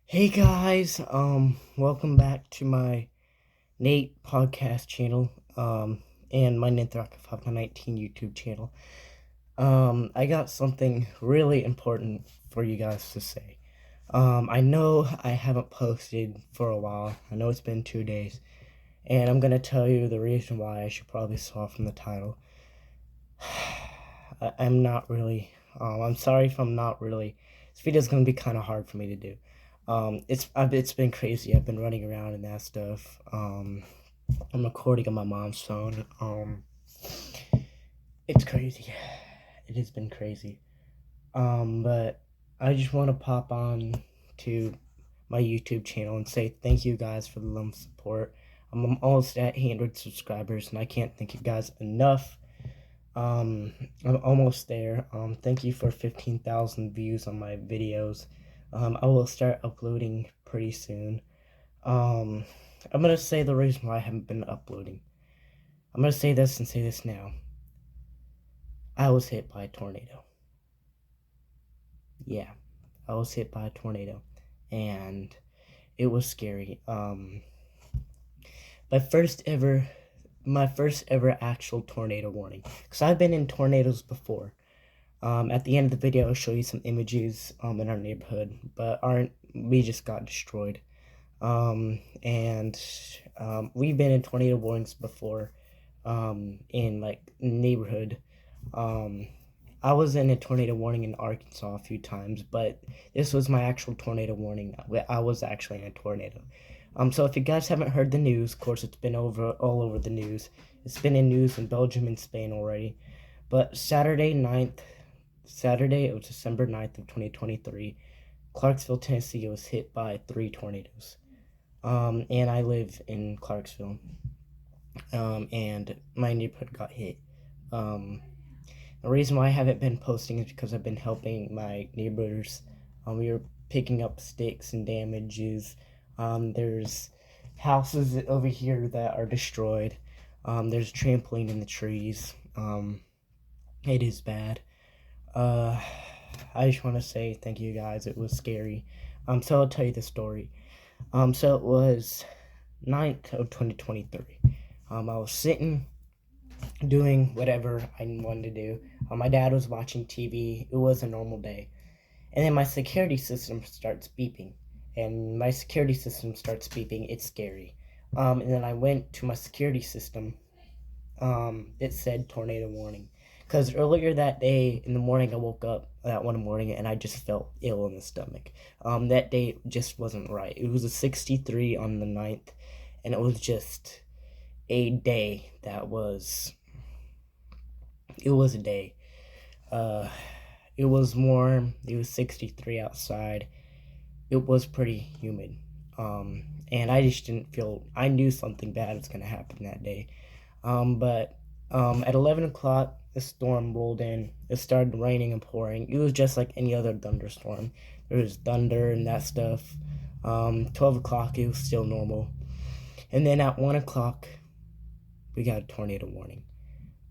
Hey guys, welcome back to my Nate podcast channel, and my Ninthrock519 YouTube channel. I got something really important for you guys to say. I know I haven't posted for a while. I know it's been 2 days, and I'm gonna tell you the reason why. I should probably saw from the title. I'm not really, I'm sorry if I'm not really, this video's gonna be kind of hard for me to do. It's been crazy. I've been running around and that stuff. I'm recording on my mom's phone. It's crazy. It has been crazy. But I just want to pop on to my YouTube channel and say thank you guys for the love and support. I'm almost at 800 subscribers, and I can't thank you guys enough. I'm almost there. Thank you for 15,000 views on my videos. I will start uploading pretty soon. I'm gonna say the reason why I haven't been uploading. I'm gonna say this and say this now. I was hit by a tornado. Yeah, I was hit by a tornado, and it was scary. My first ever actual tornado warning. Because I've been in tornadoes before. At the end of the video, I'll show you some images in our neighborhood, but we just got destroyed. And we've been in tornado warnings before in like neighborhood. I was in a tornado warning in Arkansas a few times, but this was my actual tornado warning. I was actually in a tornado. So if you guys haven't heard the news, of course it's been all over the news. It's been in news in Belgium and Spain already. But Saturday, it was December 9th of 2023, Clarksville, Tennessee was hit by 3 tornadoes. And I live in Clarksville. And my neighborhood got hit. The reason why I haven't been posting is because I've been helping my neighbors. We were picking up sticks and damages. There's houses over here that are destroyed. There's trampoline in the trees. It is bad. I just want to say thank you guys. It was scary. So I'll tell you the story. So it was 9th of 2023. I was sitting doing whatever I wanted to do. My dad was watching TV. It was a normal day. And then my security system starts beeping. And my security system starts beeping. It's scary. And then I went to my security system. It said tornado warning. Because earlier that day in the morning, I woke up that one morning and I just felt ill in the stomach. That day just wasn't right. It was a 63 on the 9th. And it was just a day that was... It was a day. It was warm. It was 63 outside. It was pretty humid. And I just didn't feel... I knew something bad was going to happen that day. But at 11 o'clock, the storm rolled in. It started raining and pouring. It was just like any other thunderstorm. There was thunder and that stuff. 12 o'clock, it was still normal. And then at 1 o'clock, we got a tornado warning.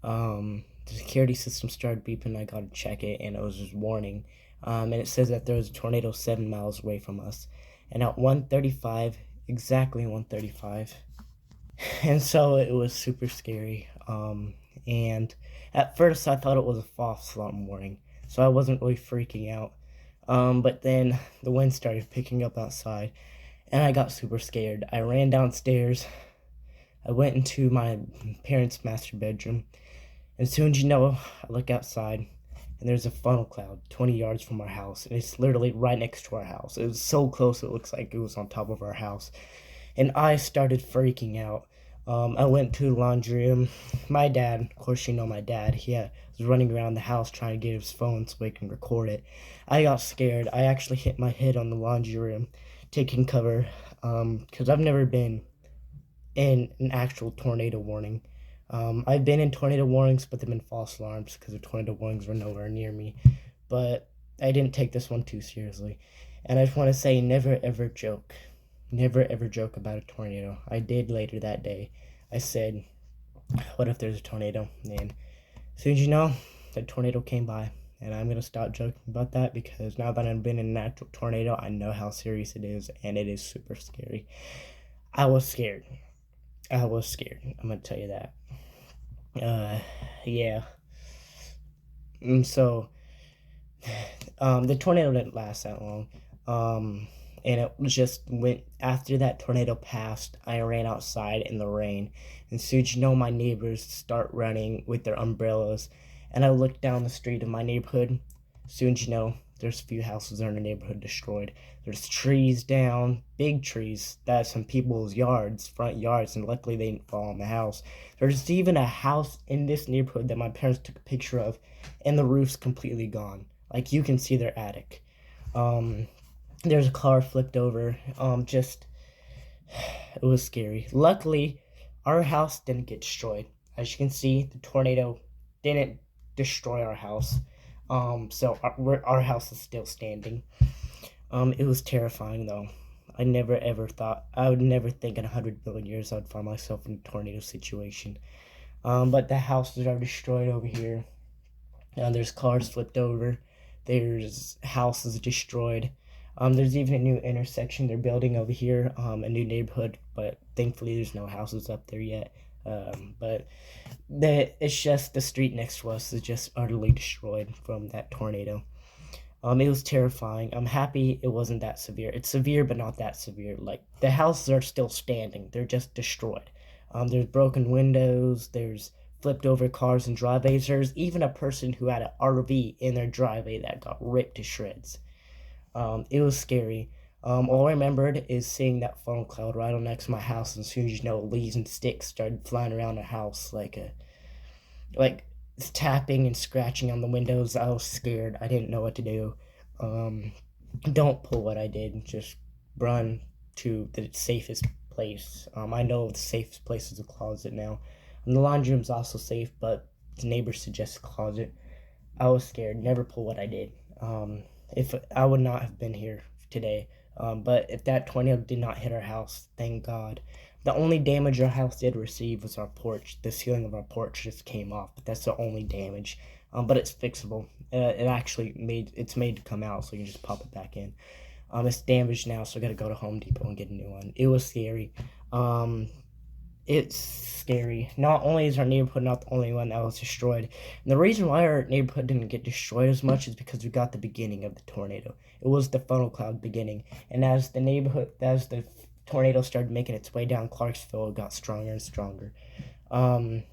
The security system started beeping. I got to check it, and it was just warning. And it says that there was a tornado 7 miles away from us. And at 1:35, exactly 1:35, and so it was super scary. And at first I thought it was a false alarm warning, so I wasn't really freaking out. But then the wind started picking up outside, and I got super scared. I ran downstairs. I went into my parents' master bedroom. And as soon as you know, I look outside, and there's a funnel cloud 20 yards from our house, and it's literally right next to our house. It was so close, it looks like it was on top of our house. And I started freaking out. I went to the laundry room. My dad, of course you know my dad, he was running around the house trying to get his phone so he can record it. I got scared. I actually hit my head on the laundry room, taking cover, because I've never been in an actual tornado warning. I've been in tornado warnings, but they've been false alarms because the tornado warnings were nowhere near me. But I didn't take this one too seriously. And I just want to say, never ever joke. Never ever joke about a tornado. I did later that day. I said, what if there's a tornado? And as soon as you know, the tornado came by, and I'm gonna stop joking about that because now that I've been in an actual tornado, I know how serious it is, and it is super scary. I was scared. I'm gonna tell you that. Yeah. So the tornado didn't last that long. And it just went after that tornado passed. I ran outside in the rain, and soon as you know, my neighbors start running with their umbrellas, and I looked down the street of my neighborhood. Soon as you know, there's a few houses in the neighborhood destroyed. There's trees down, big trees. That's some people's yards, front yards, and luckily they didn't fall on the house. There's even a house in this neighborhood that my parents took a picture of, and the roof's completely gone. Like, you can see their attic. There's a car flipped over. It was scary. Luckily, our house didn't get destroyed. As you can see, the tornado didn't destroy our house. So our house is still standing. It was terrifying though. I would never think in 100 billion years I'd find myself in a tornado situation. But the houses are destroyed over here. There's cars flipped over. There's houses destroyed. There's even a new intersection they're building over here, a new neighborhood, but thankfully there's no houses up there yet. But it's just the street next to us is just utterly destroyed from that tornado. It was terrifying. I'm happy it wasn't that severe. It's severe, but not that severe. Like, the houses are still standing. They're just destroyed. There's broken windows. There's flipped over cars and driveways. There's even a person who had an RV in their driveway that got ripped to shreds. It was scary. All I remembered is seeing that funnel cloud right on next to my house, and as soon as you know, leaves and sticks started flying around the house like tapping and scratching on the windows. I was scared. I didn't know what to do. Don't pull what I did. Just run to the safest place. I know the safest place is the closet now. And the laundry room's also safe, but the neighbors suggest the closet. I was scared. Never pull what I did. If I would not have been here today. But if that tornado did not hit our house, thank God. The only damage our house did receive was our porch. The ceiling of our porch just came off, but that's the only damage. But it's fixable. It's made to come out, so you can just pop it back in. It's damaged now, so I gotta go to Home Depot and get a new one. It was scary. It's scary. Not only is our neighborhood not the only one that was destroyed, and the reason why our neighborhood didn't get destroyed as much is because we got the beginning of the tornado. It was the funnel cloud beginning, and as the tornado started making its way down Clarksville, it got stronger and stronger. And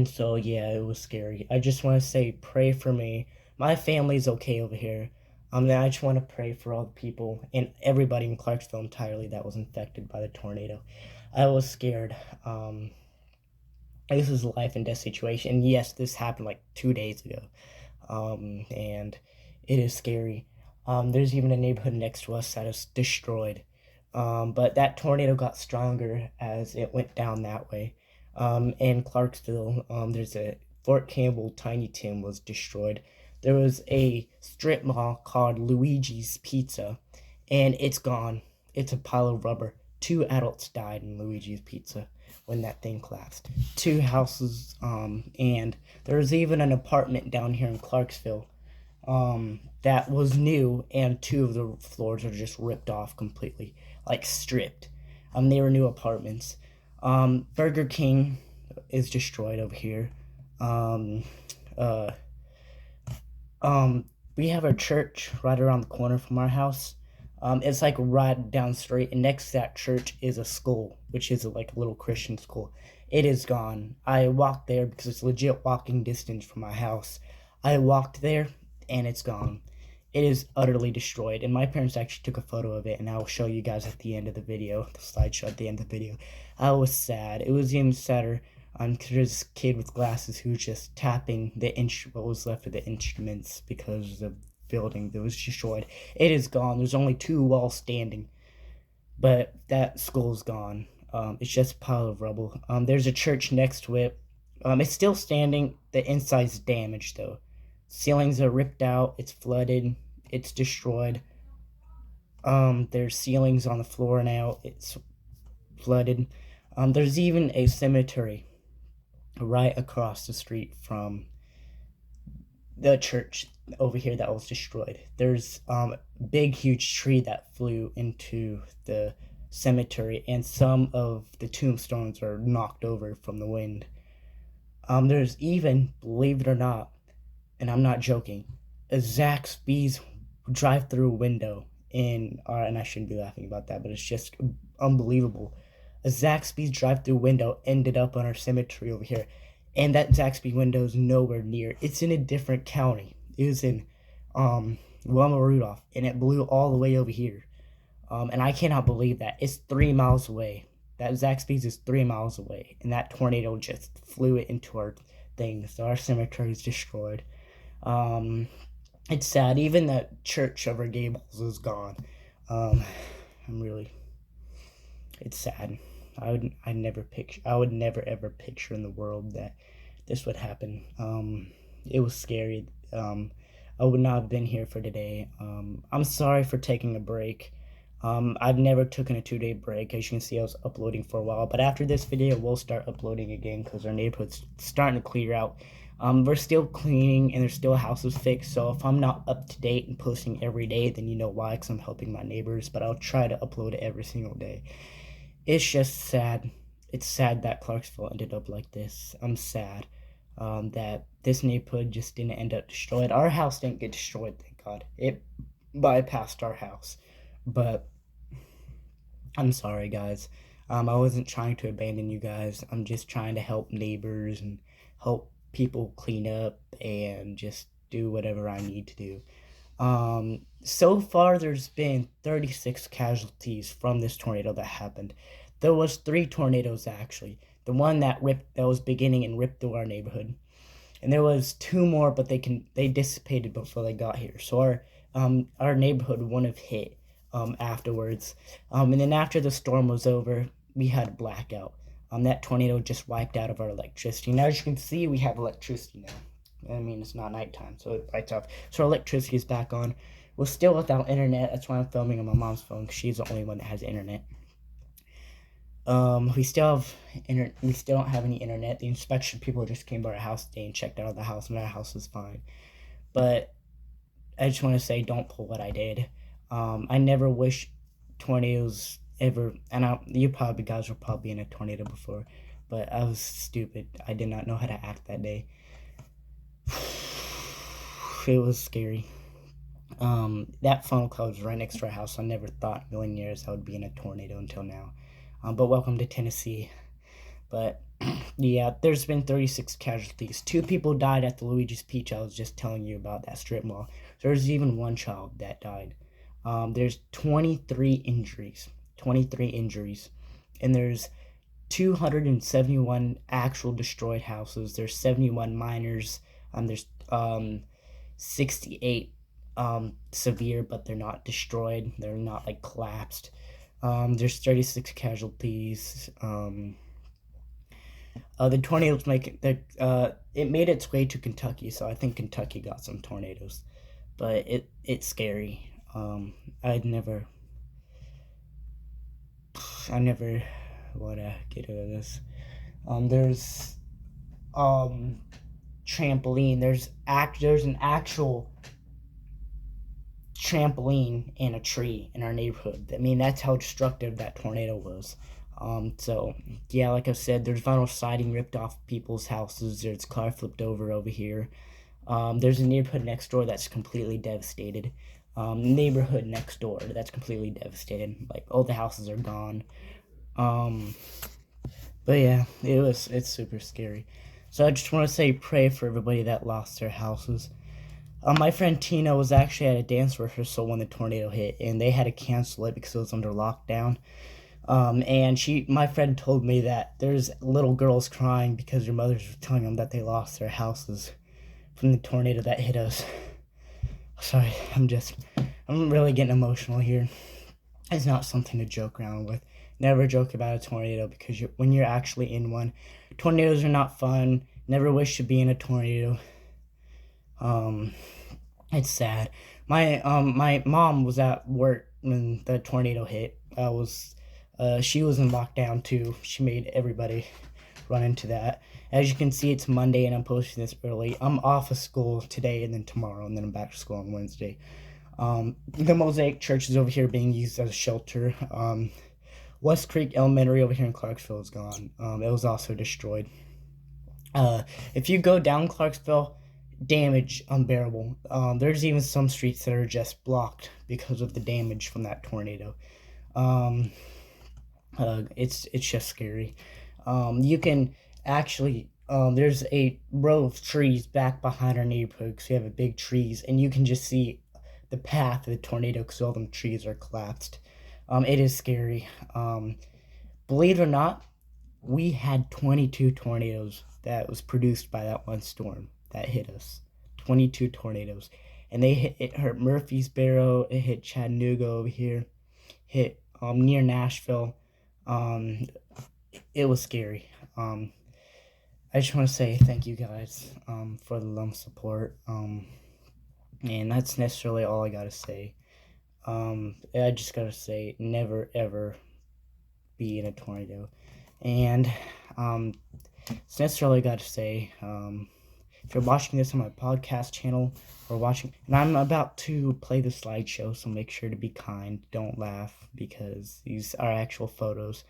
so yeah, it was scary. I just want to say, pray for me. My family's okay over here. I just want to pray for all the people and everybody in Clarksville entirely that was infected by the tornado. I was scared. This is a life and death situation. And yes, this happened like 2 days ago. And it is scary. There's even a neighborhood next to us that is destroyed. But that tornado got stronger as it went down that way. In Clarksville, there's a Fort Campbell Tiny Tim was destroyed. There was a strip mall called Luigi's Pizza, and it's gone. It's a pile of rubber. 2 adults died in Luigi's Pizza when that thing collapsed. 2 houses, and there was even an apartment down here in Clarksville that was new, and 2 of the floors are just ripped off completely, like stripped. They were new apartments. Burger King is destroyed over here. We have our church right around the corner from our house. It's like right down the street, and next to that church is a school, which is like a little Christian school. It is gone. I walked there because it's legit walking distance from my house. I walked there, and it's gone. It is utterly destroyed, and my parents actually took a photo of it, and I will show you guys at the end of the video, the slideshow at the end of the video. I was sad. It was even sadder because there's this kid with glasses who was just tapping what was left of the instruments because the building that was destroyed. It is gone. There's only 2 walls standing, but that school's gone. It's just a pile of rubble. There's a church next to it. It's still standing. The inside's damaged though. Ceilings are ripped out. It's flooded. It's destroyed. There's ceilings on the floor now. It's flooded. There's even a cemetery right across the street from the church. over here that was destroyed. There's big huge tree that flew into the cemetery, and some of the tombstones are knocked over from the wind. There's even, believe it or not, and I'm not joking, a Zaxby's drive-through window in our, and I shouldn't be laughing about that, but it's just unbelievable. A Zaxby's drive-through window ended up on our cemetery over here, and that Zaxby window is nowhere near. It's in a different county. It was in Wilma Rudolph, and it blew all the way over here. And I cannot believe that. It's 3 miles away. That Zaxby's is 3 miles away, and that tornado just flew it into our thing. So our cemetery is destroyed. It's sad. Even the church over Gables is gone. It's sad. I would never ever picture in the world that this would happen. It was scary. I would not have been here for today. I'm sorry for taking a break. I've never taken a 2-day break. As you can see, I was uploading for a while, but after this video, we'll start uploading again because our neighborhood's starting to clear out. We're still cleaning and there's still houses fixed, so if I'm not up to date and posting every day, then you know why, because I'm helping my neighbors, but I'll try to upload it every single day. It's just sad. It's sad that Clarksville ended up like this. I'm sad that this neighborhood just didn't end up destroyed. Our house didn't get destroyed, thank God. It bypassed our house, but I'm sorry, guys. I wasn't trying to abandon you guys. I'm just trying to help neighbors and help people clean up and just do whatever I need to do. So far, there's been 36 casualties from this tornado that happened. There was 3 tornadoes, actually. The one that was beginning and ripped through our neighborhood. And there was 2 more, but they dissipated before they got here. So our neighborhood wouldn't have hit afterwards. And then after the storm was over, we had a blackout. That tornado just wiped out of our electricity. Now, as you can see, we have electricity now. I mean, it's not nighttime, so it lights off. So our electricity is back on. We're still without internet. That's why I'm filming on my mom's phone, because she's the only one that has internet. We still don't have any internet. The inspection people just came by our house today and checked out the house, and our house is fine. But I just want to say, don't pull what I did. I never wish tornadoes ever, and you guys were probably in a tornado before, but I was stupid. I did not know how to act that day. It was scary. That phone call was right next to our house. I never thought in a million years I would be in a tornado until now. But welcome to Tennessee. But yeah, there's been 36 casualties. 2 people died at the Luigi's Peach. I was just telling you about that strip mall. There's even 1 child that died. There's 23 injuries. 23 injuries. And there's 271 actual destroyed houses. There's 71 minors. There's 68 severe, but they're not destroyed. They're not like collapsed. There's 36 casualties. The tornadoes it made its way to Kentucky, so I think Kentucky got some tornadoes. But it's scary. I never want to get into this. There's trampoline. There's an actual trampoline in a tree in our neighborhood. I mean, that's how destructive that tornado was. So yeah, like I said, there's vinyl siding ripped off people's houses. There's car flipped over here. There's a neighborhood next door that's completely devastated. Neighborhood next door that's completely devastated. Like, all the houses are gone. But yeah, it's super scary. So I just want to say, pray for everybody that lost their houses. My friend Tina was actually at a dance rehearsal when the tornado hit, and they had to cancel it because it was under lockdown. And my friend told me that there's little girls crying because their mothers were telling them that they lost their houses from the tornado that hit us. Sorry, I'm really getting emotional here. It's not something to joke around with. Never joke about a tornado, because when you're actually in one, tornadoes are not fun. Never wish to be in a tornado. It's sad. My mom was at work when the tornado hit. She was in lockdown too. She made everybody run into that. As you can see, it's Monday and I'm posting this early. I'm off of school today and then tomorrow, and then I'm back to school on Wednesday. The Mosaic Church is over here being used as a shelter. West Creek Elementary over here in Clarksville is gone. It was also destroyed. If you go down Clarksville, damage unbearable. There's even some streets that are just blocked because of the damage from that tornado. It's just scary. You can actually there's a row of trees back behind our neighborhood because we have a big trees, and you can just see the path of the tornado because all them trees are collapsed. It is scary. Believe it or not, we had 22 tornadoes that was produced by that one storm that hit us. 22 tornadoes. And it hurt Murfreesboro, it hit Chattanooga over here, hit near Nashville. It was scary. I just want to say thank you guys for the love support. And that's necessarily all I gotta say. I just gotta say, never ever be in a tornado. And it's necessarily got to say, if you're watching this on my podcast channel or watching, and I'm about to play the slideshow, so make sure to be kind, don't laugh, because these are actual photos.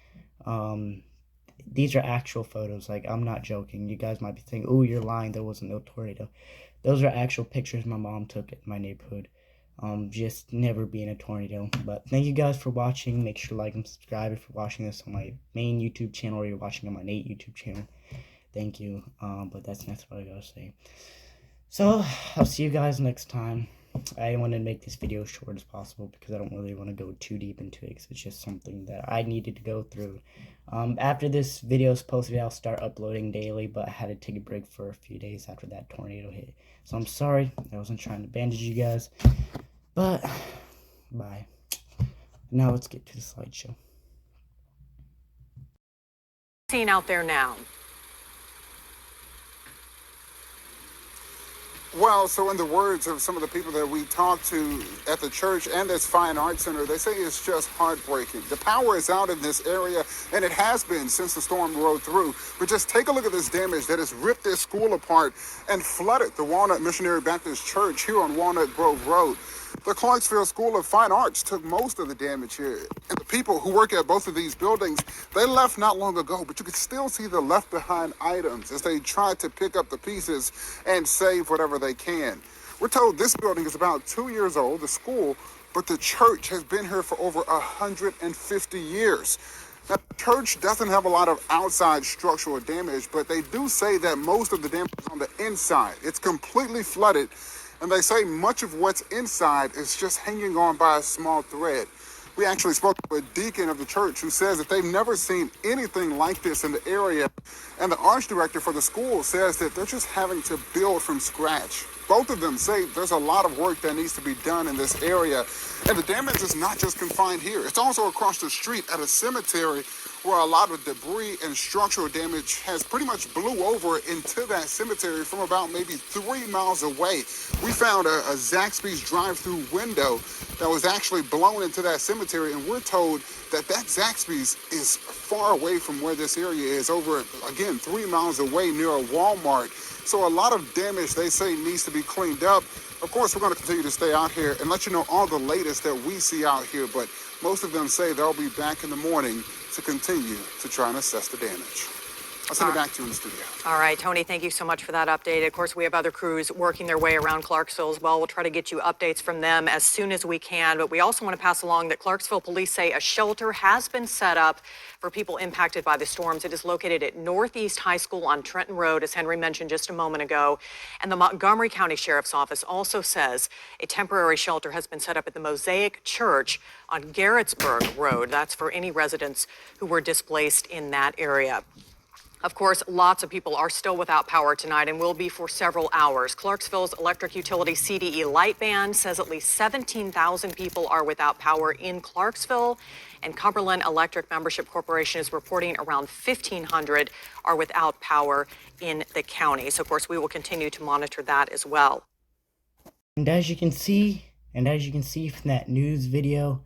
These are actual photos, like, I'm not joking. You guys might be thinking, oh, you're lying, there wasn't no tornado. Those are actual pictures my mom took in my neighborhood. Just never be in a tornado. But thank you guys for watching. Make sure to like and subscribe if you're watching this on my main YouTube channel or you're watching on my Nate YouTube channel. Thank you. But that's what I gotta say. So I'll see you guys next time. I want to make this video as short as possible because I don't really want to go too deep into it because it's just something that I needed to go through. After this video is posted, I'll start uploading daily, but I had to take a break for a few days after that tornado hit. So I'm sorry. I wasn't trying to bandage you guys. But, bye. Now let's get to the slideshow. Scene out there now. Well, so in the words of some of the people that we talked to at the church and this fine arts center, they say it's just heartbreaking. The power is out in this area, and it has been since the storm rolled through. But just take a look at this damage that has ripped this school apart and flooded the Walnut Missionary Baptist Church here on Walnut Grove Road. The Clarksville School of Fine Arts took most of the damage here. And the people who work at both of these buildings, they left not long ago, but you could still see the left behind items as they tried to pick up the pieces and save whatever they can. We're told this building is about 2 years old, the school, but the church has been here for over 150 years. Now, the church doesn't have a lot of outside structural damage, but they do say that most of the damage is on the inside. It's completely flooded. And they say much of what's inside is just hanging on by a small thread. We actually spoke to a deacon of the church who says that they've never seen anything like this in the area. And the arts director for the school says that they're just having to build from scratch. Both of them say there's a lot of work that needs to be done in this area. And the damage is not just confined here. It's also across the street at a cemetery where a lot of debris and structural damage has pretty much blew over into that cemetery from about maybe 3 miles away. We found a Zaxby's drive-through window that was actually blown into that cemetery, and we're told that Zaxby's is far away from where this area is, over, again, 3 miles away near a Walmart. So a lot of damage, they say, needs to be cleaned up. Of course, we're going to continue to stay out here and let you know all the latest that we see out here, but most of them say they'll be back in the morning to continue to try and assess the damage. I'll send it back to you in the studio. All right, Tony, thank you so much for that update. Of course, we have other crews working their way around Clarksville as well. We'll try to get you updates from them as soon as we can. But we also want to pass along that Clarksville police say a shelter has been set up for people impacted by the storms. It is located at Northeast High School on Trenton Road, as Henry mentioned just a moment ago. And the Montgomery County Sheriff's Office also says a temporary shelter has been set up at the Mosaic Church on Garrettsburg Road. That's for any residents who were displaced in that area. Of course, lots of people are still without power tonight and will be for several hours. Clarksville's electric utility CDE Light Band says at least 17,000 people are without power in Clarksville, and Cumberland Electric Membership Corporation is reporting around 1,500 are without power in the county. So, of course, we will continue to monitor that as well. And as you can see from that news video,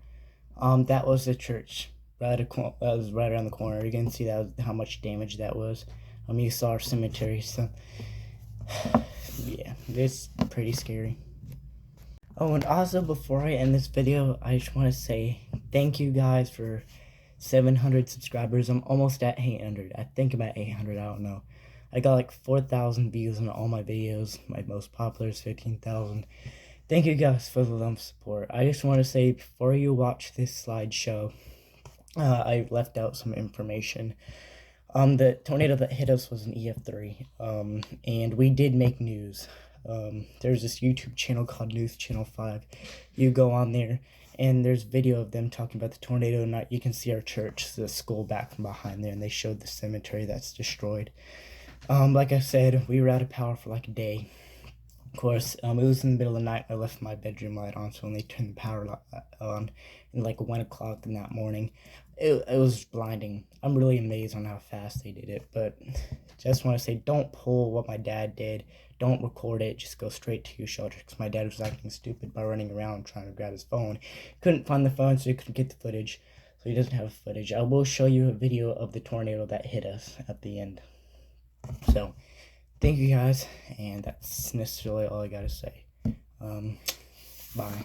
that was the church. was right around the corner. You can see how much damage that was. You saw our cemetery, so yeah, it's pretty scary. Oh, and also before I end this video, I just want to say thank you guys for 700 subscribers. I'm almost at 800. I think I'm at 800. I don't know. I got like 4,000 views on all my videos. My most popular is 15,000. Thank you guys for the love support. I just want to say before you watch this slideshow, I left out some information. The tornado that hit us was an EF3, and we did make news. There's this YouTube channel called News Channel 5. You go on there, and there's video of them talking about the tornado, and you can see our church, the school back from behind there, and they showed the cemetery that's destroyed. Like I said, we were out of power for like a day. Of course, it was in the middle of the night. I left my bedroom light on, so when they turned the power on, in like 1 o'clock in that morning, it was blinding. I'm really amazed on how fast they did it, but just want to say, don't pull what my dad did. Don't record it. Just go straight to your shelter, because my dad was acting stupid by running around trying to grab his phone. Couldn't find the phone, so he couldn't get the footage. So he doesn't have footage. I will show you a video of the tornado that hit us at the end. So, thank you guys, and that's necessarily all I gotta say. Bye.